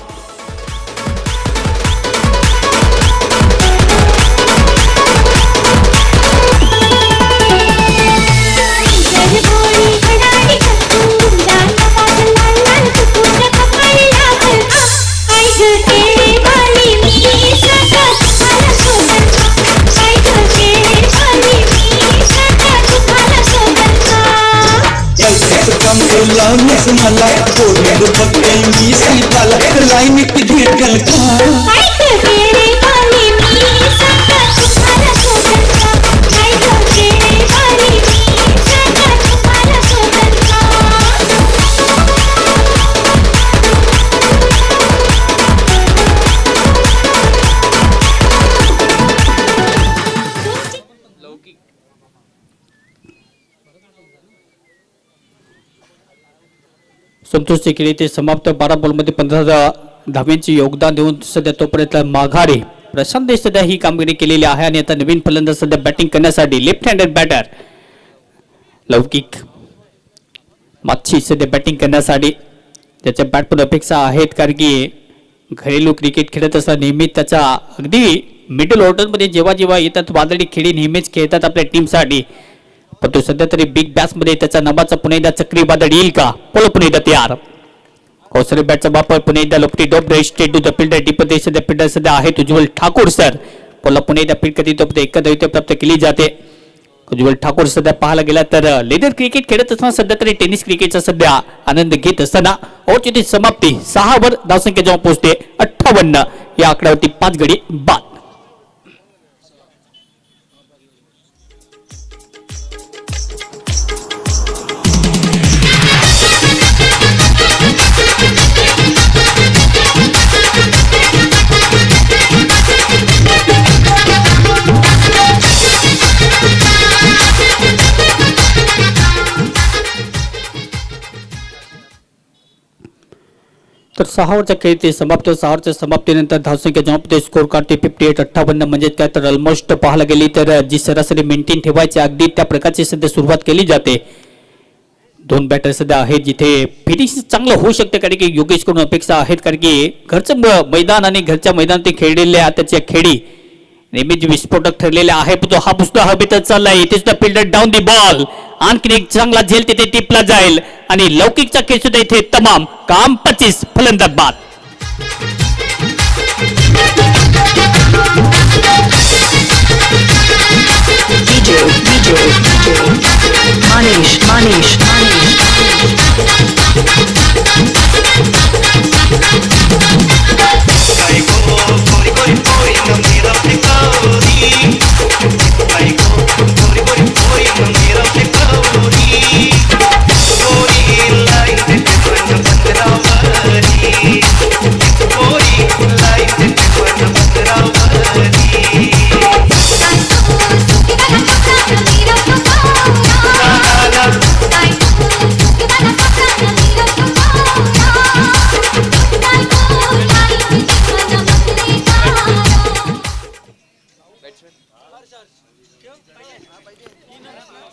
मला बोलू फक्त मी सीताला लाईन भेटल का. संतोष केले ते समाप्त 12 बॉलमध्ये 15 धाव्यांचे योगदान देऊन सध्या तोपर्यंत माघारी प्रशांत सध्या ही कामगिरी केलेली आहे आणि आता नवीन फलंदाज सध्या बॅटिंग करण्यासाठी लेफ्ट हँडेड बॅटर लौकिक मागची सध्या बॅटिंग करण्यासाठी त्याच्या बॅटपण अपेक्षा आहेत कारण की घरेलू क्रिकेट खेळत असताना नेहमी त्याचा अगदी मिडल ऑर्डरमध्ये जेव्हा जेव्हा येतात वादळी खेळी नेहमीच खेळतात आपल्या टीमसाठी पण तो सध्या तरी बिग बॅस मध्ये त्याचा नबाचा पुन्हा एकदा चक्रीवादळ येईल का. पोलो पुन्हा एकदा तयार कौशल्य बॅटचा वापर पुन्हा एकदा लोकटी डॉप straight to the fielder deep सध्या फिल्डर सध्या आहेत उज्ज्वल ठाकूर सर. पोला पुन्हा एकदा फील्ड कधी तो एका धाव प्राप्त केली जाते. उज्ज्वल ठाकूर सध्या पाहायला गेला तर लेदर क्रिकेट खेळत असताना सध्या तरी टेनिस क्रिकेटचा सध्या आनंद घेत असताना ओव्हरची समाप्ती 6 वर धावसंख्या जेव्हा पोहोचते 58 या आकड्यावरती 5 गडी बाद. तर 6 ओव्हरचा खेळ ते समाप्त. 6 ओव्हरच्या समाप्तीनंतर धावसंख्या जेव्हा स्कोर काढते 58-58 म्हणजे काय तर ऑलमोस्ट पाहायला गेली तर जी सरासरी मेंटेन ठेवायची अगदी त्या प्रकारची सध्या सुरुवात केली जाते. दोन बॅटर सध्या आहेत जिथे फिनिश चांगलं होऊ शकते कारण की योगेश कडून अपेक्षा आहेत कारण की घरचं मैदान आणि घरच्या मैदानात ते खेळलेल्या त्याच्या खेळी नेहमीच विस्फोटक ठरलेला आहे. पण तो हा पुस्तक हवेतच चाललाय. इथे सुद्धा फिल्डर डाऊन दी बॉल आणखी एक चांगला झेल तिथे टिपला जाईल आणि लौकिकचा खेळ सुद्धा इथे तमाम काम 25 फलंदाज बाद. Manish.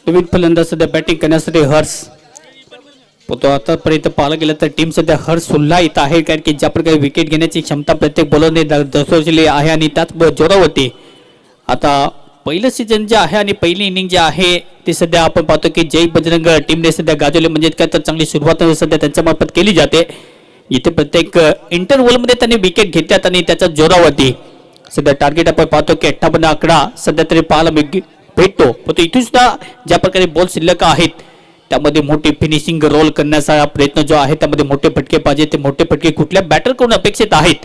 नवीन फलंदाज सध्या बॅटिंग करण्यासाठी हर्ष. तो आतापर्यंत पाहायला गेलं तर टीम सध्या हर्ष सुद्धा येत आहे कारण की ज्या प्रकारे विकेट घेण्याची क्षमता प्रत्येक बॉलरने दर्शवली आहे आणि त्याच जोरावरती आता पहिलं सीझन जे आहे आणि पहिली इनिंग जे आहे ते सध्या आपण पाहतो की जय बजरंग टीमने सध्या गाजवले म्हणजे काय तर चांगली सुरुवात सध्या त्यांच्या मार्फत केली जाते. इथे प्रत्येक इंटरव्हलमध्ये त्यांनी विकेट घेतल्यात आणि त्याच्या जोरावरती सध्या टार्गेट आपण पाहतो की 58 आकडा सध्या तरी पाहायला भेटतो. पण इथून सुद्धा ज्या प्रकारे बॉल शिल्लक आहेत त्यामध्ये मोठी फिनिशिंग रोल करण्याचा प्रयत्न जो आहे त्यामध्ये मोठे फटके पाहिजे. ते मोठे फटके कुठल्या बॅटर कडून अपेक्षित आहेत.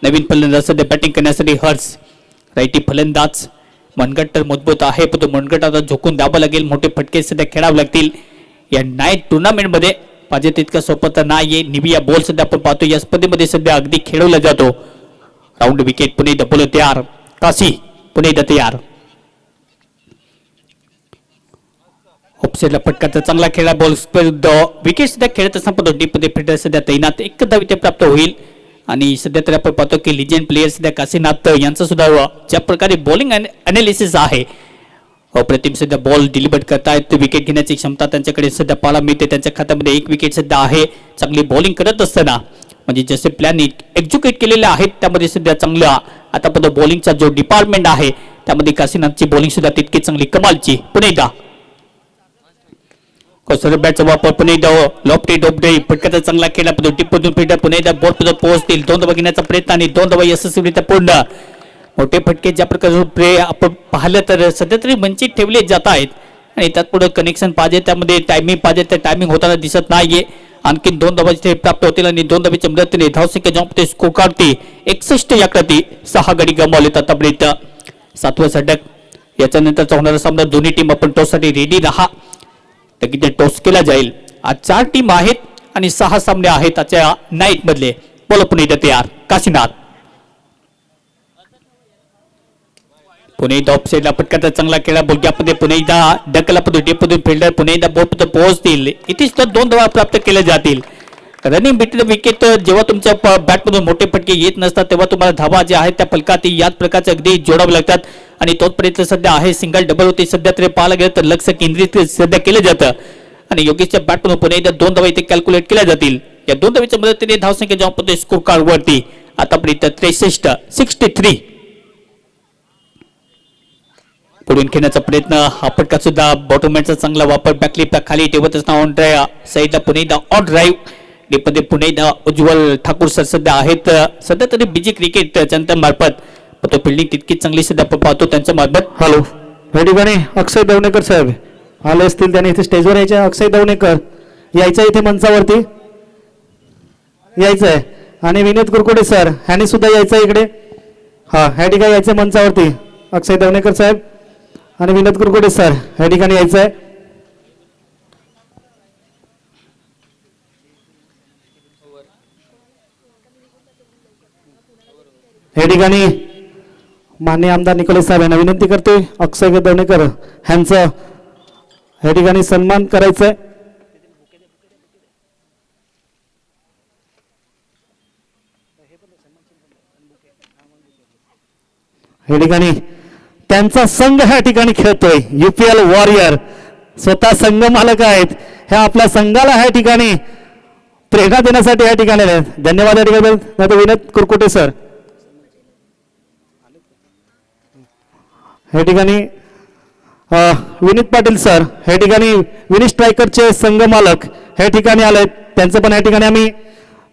नवीन फलंदाज सध्या बॅटिंग करण्यासाठी हर्ष. राईटी फलंदाज मनगट तर मजबूत आहे पण तो मनगट आता झोकून द्यावं लागेल. मोठे फटके सध्या खेळावे लागतील. या नाईट टुर्नामेंटमध्ये पाहिजे तितका सोपं तर नाहीये. निविया बॉल सध्या आपण पाहतो या स्पर्धेमध्ये सध्या अगदी खेळवला जातो. राऊंड विकेट पुणे बोल तयार. काशी पुणे तयार. ऑफसाईडला फटका चांगला खेळला बॉल विकेट सध्या खेळत असताना डीपमध्ये फिल्डर सध्या तैनात. एक धाव इथे प्राप्त होईल आणि सध्या तरी आपण पाहतो की लिजेंड प्लेयर सध्या काशीनाथ यांचं सुद्धा ज्या प्रकारे बॉलिंग अनालिसिस आहे अप्रतिम सध्या बॉल डिलिव्हर करतायत. विकेट घेण्याची क्षमता त्यांच्याकडे सध्या पाहायला मिळते. त्यांच्या खात्यामध्ये एक विकेट सध्या आहे. चांगली बॉलिंग करत असताना म्हणजे जसे प्लॅन एक्झिक्यूट केलेले आहेत त्यामध्ये सध्या चांगला आता पण बॉलिंगचा जो डिपार्टमेंट आहे त्यामध्ये काशीनाथची बॉलिंग सुद्धा तितकी चांगली कमालची. पुणे कोसर बॅटचा वापर पुणे लॉफ्टी डोबडे फटक्याचा चांगला खेळला पण टिपमधून फिल्डर पुणे बॉल पर्यंत पोहोचतील. 2 धावा घेण्याचा प्रयत्न आणि 2 धावा यशस्वीरित्या पूर्ण. मोठे फटके ज्या प्रकारे आपण पाहिलं तर सध्या तरी वंचित ठेवले जात आहेत आणि त्यात पुढे कनेक्शन पाहिजे त्यामध्ये टायमिंग पाहिजे. तर टायमिंग होताना दिसत नाहीये. आणखी 2 धावा तिथे प्राप्त होतील आणि 2 धावेच्या मदतीने धावसंख्या जेव्हा ते स्कोर काढते 61 या क्रती 6 गडी गमावलेत आतापर्यंत. 7वं षटक याच्यानंतरचा होणारा सामना दोन्ही टीम आपण टॉससाठी रेडी राहा. तर टॉस केला जाईल. आज 4 टीम आहेत आणि 6 सामने आहेत आजच्या नाईट मधले. बोला पुणे तयार. काशीनाथ पुणे ऑफ साईडला फटका चांगला खेळा बोलक्यामध्ये पुणे डकला पद्धतीने फिल्डर पुणे बॉल पर्यंत पोहोचतील. इथे सुद्धा 2 धावा प्राप्त केल्या जातील. रनिंग बिटवीन विकेट जेव्हा तुमच्या बॅटमधून मोठे फटके येत नसतात तेव्हा तुम्हाला धावा ज्या आहेत त्या फलकात याच प्रकारचे अगदी जोडावे लागतात आणि तोच प्रयत्न सध्या आहे. सिंगल डबल होते सध्या तरी पाहायला गेलं तर लक्ष केंद्रित सध्या केलं जातं आणि योगेशच्या बॅटमधून पुणे 2 धावा इथे कॅल्क्युलेट केल्या जातील. या 2 धावेच्या मदतीने धावसंख्या जेव्हा स्कोर कार्ड वरती आतापर्यंत 63 पुढून खेळण्याचा प्रयत्न. हा फटका सुद्धा बॉटमॅनचा चांगला वापर. बॅकलिपला खाली ठेवत असताना ऑन ड्राईव्ह साईडला पुणे ऑन ड्राईव्ह डीपमध्ये पुणे उज्ज्वल ठाकूर सर सध्या आहेत. सध्या तरी बीजी क्रिकेट त्यांच्या मार्फत तो फिल्डिंग तितकीच चांगली सध्या आपण पाहतो त्यांच्या मार्फत. हॅलो या ठिकाणी अक्षय दवणेकर साहेब आले असतील. त्याने इथे स्टेजवर यायचे. अक्षय दवणेकर यायचं इथे मंचावरती यायचं आहे आणि विनोद कुरकुडे सर ह्याने सुद्धा यायचं इकडे. हा ह्या ठिकाणी यायचं मंचावरती. अक्षय दवणेकर साहेब आणि विनोद कुरकुडे सर ह्या ठिकाणी यायचं आहे. या ठिकाणी माननीय आमदार निकोले साहेब यांना विनंती करतोय अक्षय दवणेकर ह्यांचं या ठिकाणी सन्मान करायचंय. या ठिकाणी त्यांचा संघ ह्या ठिकाणी खेळतोय. UPL वॉरियर स्वतः संघ मालक आहेत. ह्या आपल्या संघाला ह्या ठिकाणी प्रेरणा देण्यासाठी या ठिकाणी आले. धन्यवाद या ठिकाणी विनोद कुरकुटे सर. या ठिकाणी विनीत पाटील सर या ठिकाणी विनी स्ट्रायकरचे संघ मालक या ठिकाणी आले. त्यांचं पण या ठिकाणी आम्ही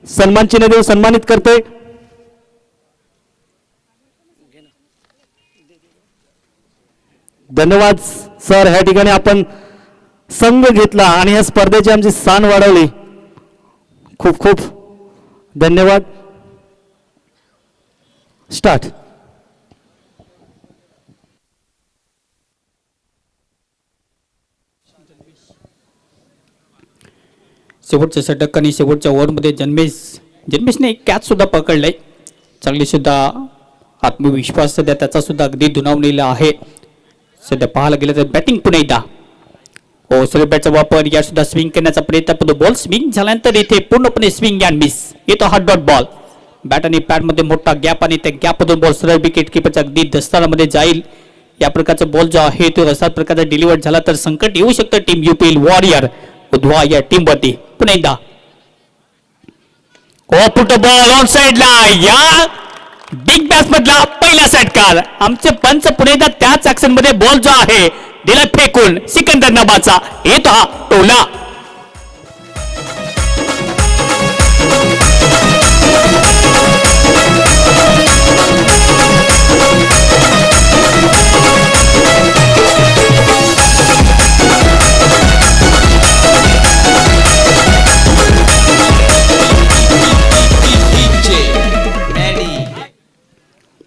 सन्मान चिन्ह देऊन सन्मानित करतोय. धन्यवाद सर. ह्या ठिकाणी आपण संघ घेतला आणि या स्पर्धेची आमची सान वाढवली. खूप खूप धन्यवाद. स्टार्ट. शेवटच्या षटक आणि शेवटच्या ओव्हरमध्ये जन्मेशने एक कॅच सुद्धा पकडलाय. चांगली सुद्धा आत्मविश्वास सध्या त्याचा सुद्धा अगदी दुणावलेला आहे. सध्या पाहायला गेलं तर बॅटिंग पुन्हा एकदा ओसरी बॅटचा वापर या सुद्धा स्विंग करण्याचा प्रयत्न पण बॉल स्विंग झाल्यानंतर इथे पूर्णपणे स्विंग अँड मिस येतो हा डॉट बॉल. बॅट आणि पॅड मध्ये मोठा गॅप आणि त्या गॅपमधून बॉल सरळ विकेट किपरच्या अगदी दस्तानामध्ये जाईल. या प्रकारचा बॉल जो आहे तो असा प्रकारचा डिलिव्हर झाला तर संकट येऊ शकतं टीम UPL वॉरियर उद्वा या टीम वरती. पुन्हा एकदा बॉल ऑन साइडला या बिग बॅस मधला पहिला षटकार. आमचे पंच पुन्हा एकदा त्याच ऍक्शन मध्ये बॉल जो आहे दिला फेकून सिकंदर नबाचा येतो हा टोला.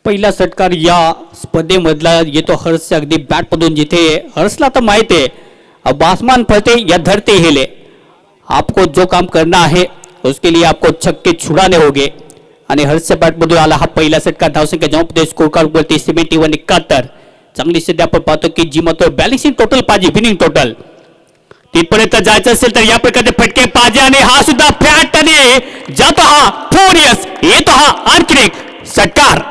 पहिला षटकार या स्पर्धेमधला येतो हर्षच्या अगदी बॅटमधून. जिथे हर्षला तर माहित आहे अब आसमान फटे या धरती हिले. आपको जो काम करना है उसके लिए आपको छक्के छुड़ाने होंगे. आणि हर्षच्या बॅटमधून आला हा पहिला षटकार. धावसंख्या जॉब स्कोर कार्ड वरती 71-71. चांगली सध्या आपण पाहतो की जी मात्र बॅलेन्सिंग टोटल पाहिजे विनिंग टोटल तिथपर्यंत जायचं असेल तर या प्रकारचे फटके पाहिजे. आणि हा सुद्धा फॅट आणि जातो हा फोरियस येतो हा आणखी एक षटकार.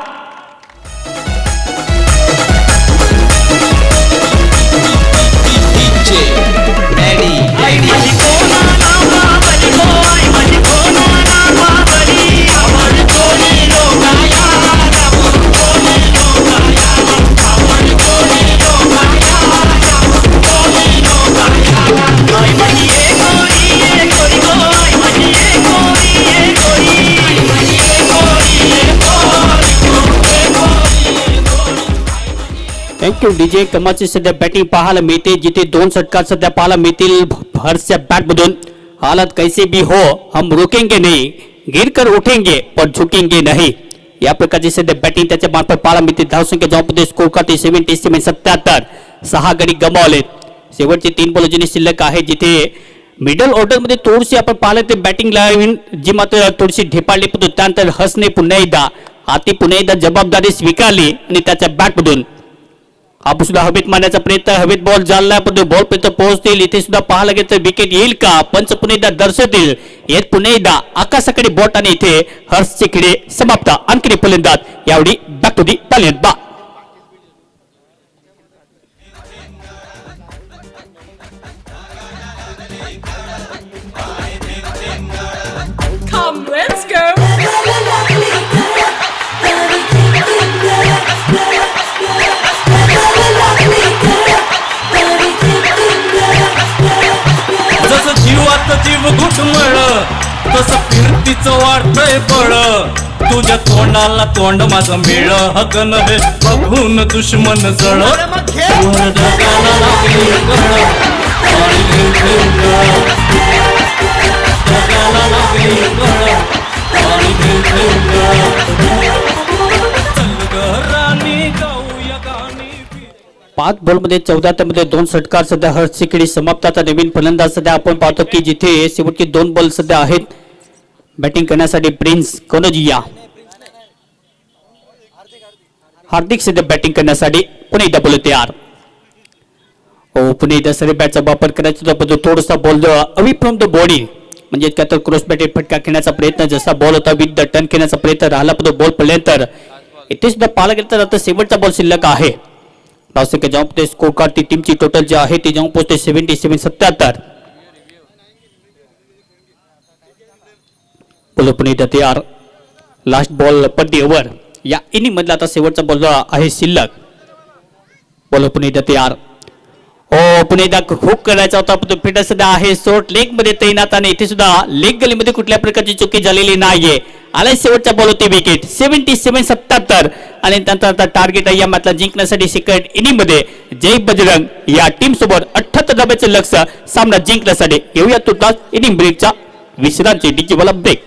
Thank you DJ. कमाची सध्या बॅटिंग पाहायला मिळते जिथे 2 षटकार सध्या पाहायला मिळतील हर्षच्या बॅटमधून. हालत कैसे भी हो हम रुकेंगे नहीं गिर कर उठेंगे पर झुकेंगे नहीं. या प्रकारची सध्या बॅटिंग त्याच्या मार्फत पाहायला मिळते. धावसंख्या जॉबमध्ये स्कोर करते 77. 6 गडी गमावलेत. शेवटचे 3 बॉल जिने शिल्लक आहे जिथे मिडल ऑर्डर मध्ये थोडीशी आपण पाहिलं ते बॅटिंग लाईन जी मात्र थोडीशी ढेपाळली पण त्यानंतर हर्षने पुन्हा एकदा जबाबदारी स्वीकारली आणि त्याच्या बॅटमधून आपण सुद्धा हवेत मारण्याचा प्रयत्न. हवेत बॉल झाला पण बॉल पर्यंत पोहोचतील. इथे सुद्धा पाहायला गेलं तर विकेट येईल का पंच पुन्हा एकदा दर्शवतील. येत पुन्हा एकदा आकाशाकडे बॉट आणि इथे हर्षचे खेळे समाप्त. आणखी फलंदाज यावेळी बॅक टू दी टॅलेंट बा. Come, let's go. जसं जीवात जीव घुटमळ तसं फिरतीचं वाढतंय बळ. तुझ्या तोंडाला तोंड माझं मेळ हगन हे बघून दुश्मन जळ. पाच बॉलमध्ये 14 मध्ये 2 षटकार सध्या हर्षची खेळी समाप्त. आता नवीन फलंदाज सध्या आपण पाहतो की जिथे शेवटचे 2 बॉल सध्या आहेत बॅटिंग करण्यासाठी प्रिन्स कनोजिया. हार्दिक सध्या बॅटिंग करण्यासाठी पुन्हा एकदा बॉल तयार. पुन्हा एकदा सरी बॅटचा वापर करायचा होता. थोडासा ball away from the body म्हणजे त्यात क्रॉस बॅटेड फटका खेळण्याचा प्रयत्न जसा बॉल होता विथ द टर्न खेळण्याचा प्रयत्न राहिला पण बॉल पडल्यानंतर इथे सुद्धा पाहायला गेलं तर आता शेवटचा बॉल शिल्लक आहे. धावसंख्या जेव्हा पोहोचते स्कोर कार्ड ती टीमची टोटल जी आहे ती जेव्हा पोहोचते 77-77. पुणे तयार. लास्ट बॉल पर दी ओव्हर या इनिंग मधला आता शेवटचा बॉल जो आहे शिल्लक. पुणे तयार. पुणे हुक करायचा होता पण तो फिटर सुद्धा आहे शॉर्ट लेग मध्ये तैनात आणि इथे सुद्धा लेग गलीमध्ये कुठल्या प्रकारची चुकी झालेली नाहीये. आलाय शेवटचा बॉल होती विकेट. 77-77 आणि नंतर आता टार्गेट आहे या मॅचला जिंकण्यासाठी सेकंड इनिंग मध्ये जय बजरंग या टीम सोबत 78 धाब्याचं लक्ष्य सामना जिंकण्यासाठी. येऊया तुर्तास इनिंग ब्रेकचा विश्रांती डीजे वाला ब्रेक.